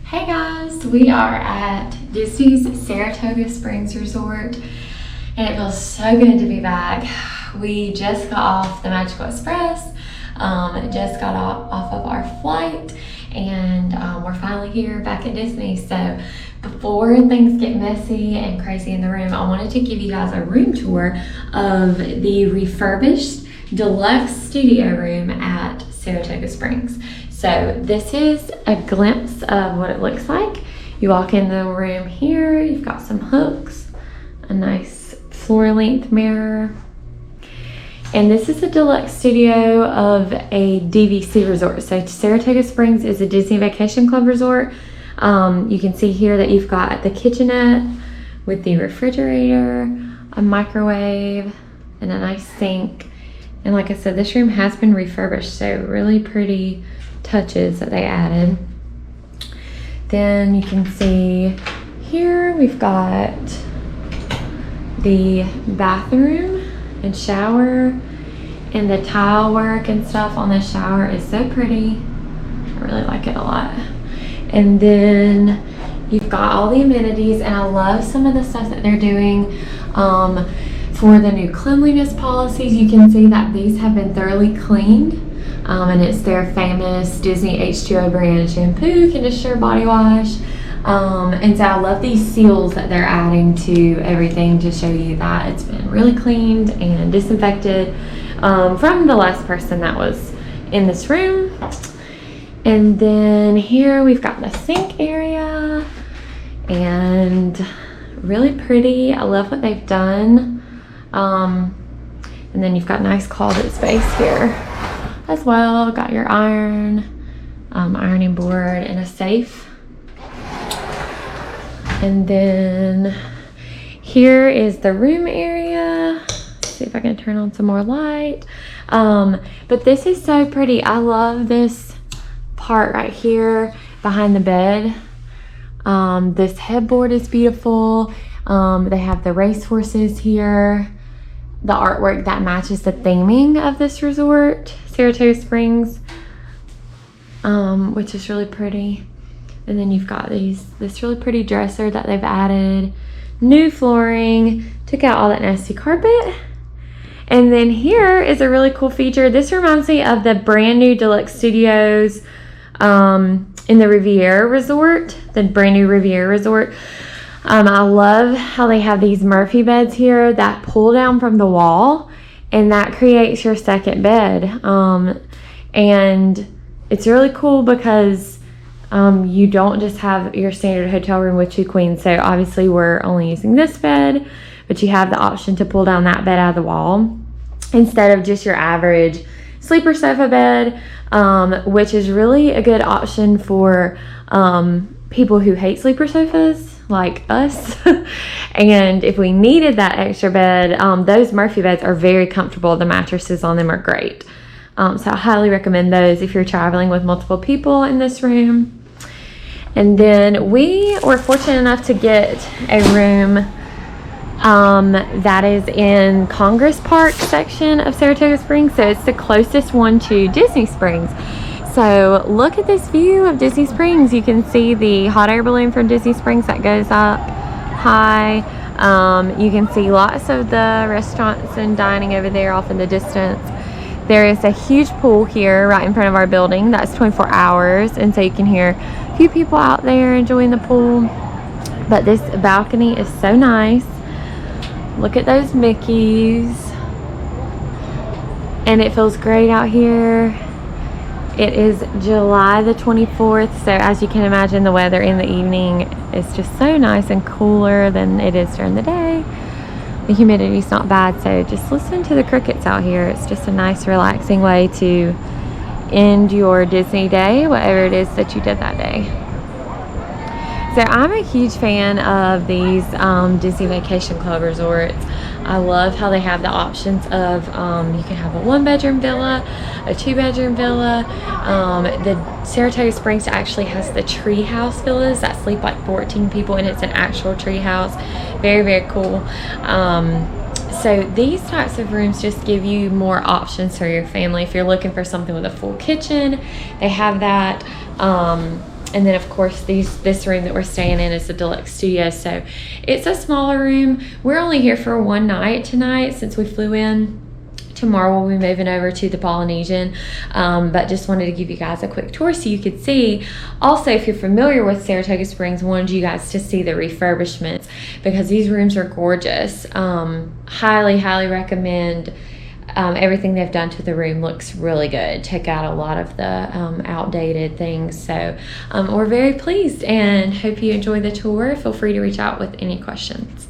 Hey guys, we are at Disney's Saratoga Springs Resort and it feels so good to be back. We just got off the Magical Express, just got off of our flight, and we're finally here back at Disney. So before things get messy and crazy in the room, I wanted to give you guys a room tour of the refurbished deluxe studio room at Saratoga Springs. So this is a glimpse of what it looks like. You walk in the room here, you've got some hooks, a nice floor length mirror. And this is a deluxe studio of a DVC resort. So Saratoga Springs is a Disney Vacation Club resort. You can see here that you've got the kitchenette with the refrigerator, a microwave, and a nice sink. And like I said, this room has been refurbished, so really pretty touches that they added. Then you can see here we've got the bathroom and shower, and the tile work and stuff on the shower is so pretty. I really like it a lot. And then you've got all the amenities, and I love some of the stuff that they're doing for the new cleanliness policies. You can see that these have been thoroughly cleaned. And it's their famous Disney H2O brand shampoo, conditioner, body wash. And so I love these seals that they're adding to everything to show you that it's been really cleaned and disinfected from the last person that was in this room. And then here we've got the sink area, and really pretty. I love what they've done. And then you've got nice closet space here as well. Got your ironing board and a safe. And then here is the room area. Let's see if I can turn on some more light. But this is so pretty. I love this part right here behind the bed. This headboard is beautiful. They have the racehorses here. The artwork that matches the theming of this resort, Saratoga Springs, which is really pretty. And then you've got this really pretty dresser that they've added, new flooring, took out all that nasty carpet. And then here is a really cool feature. This reminds me of the brand new deluxe studios in the Riviera Resort, the brand new Riviera Resort. I love how they have these Murphy beds here that pull down from the wall, and that creates your second bed. And it's really cool because you don't just have your standard hotel room with two queens. So obviously we're only using this bed, but you have the option to pull down that bed out of the wall instead of just your average sleeper sofa bed, which is really a good option for people who hate sleeper sofas like us. And if we needed that extra bed, those Murphy beds are very comfortable. The mattresses on them are great. So I highly recommend those if you're traveling with multiple people in this room. And then we were fortunate enough to get a room that is in Congress Park section of Saratoga Springs. So it's the closest one to Disney Springs. So look at this view of Disney Springs. You can see the hot air balloon from Disney Springs that goes up high. You can see lots of the restaurants and dining over there off in the distance. There is a huge pool here right in front of our building that's 24 hours, and so you can hear a few people out there enjoying the pool. But this balcony is so nice. Look at those Mickeys. And it feels great out here. It is July the 24th, so as you can imagine, the weather in the evening is just so nice and cooler than it is during the day. The humidity is not bad, so just listen to the crickets out here. It's just a nice, relaxing way to end your Disney day, whatever it is that you did that day. So I'm a huge fan of these Disney Vacation Club resorts. I love how they have the options of you can have a 1-bedroom villa, a 2-bedroom villa. The Saratoga Springs actually has the tree house villas that sleep like 14 people, and it's an actual tree house. Very, very cool. So these types of rooms just give you more options for your family. If you're looking for something with a full kitchen, they have that. And then of course this room that we're staying in is the deluxe studio, so it's a smaller room. We're only here for one night tonight since we flew in. Tomorrow we'll be moving over to the Polynesian, but just wanted to give you guys a quick tour so you could see. Also, if you're familiar with Saratoga Springs, wanted you guys to see the refurbishments because these rooms are gorgeous. Highly recommend. Everything they've done to the room looks really good. Took out a lot of the outdated things. So we're very pleased and hope you enjoy the tour. Feel free to reach out with any questions.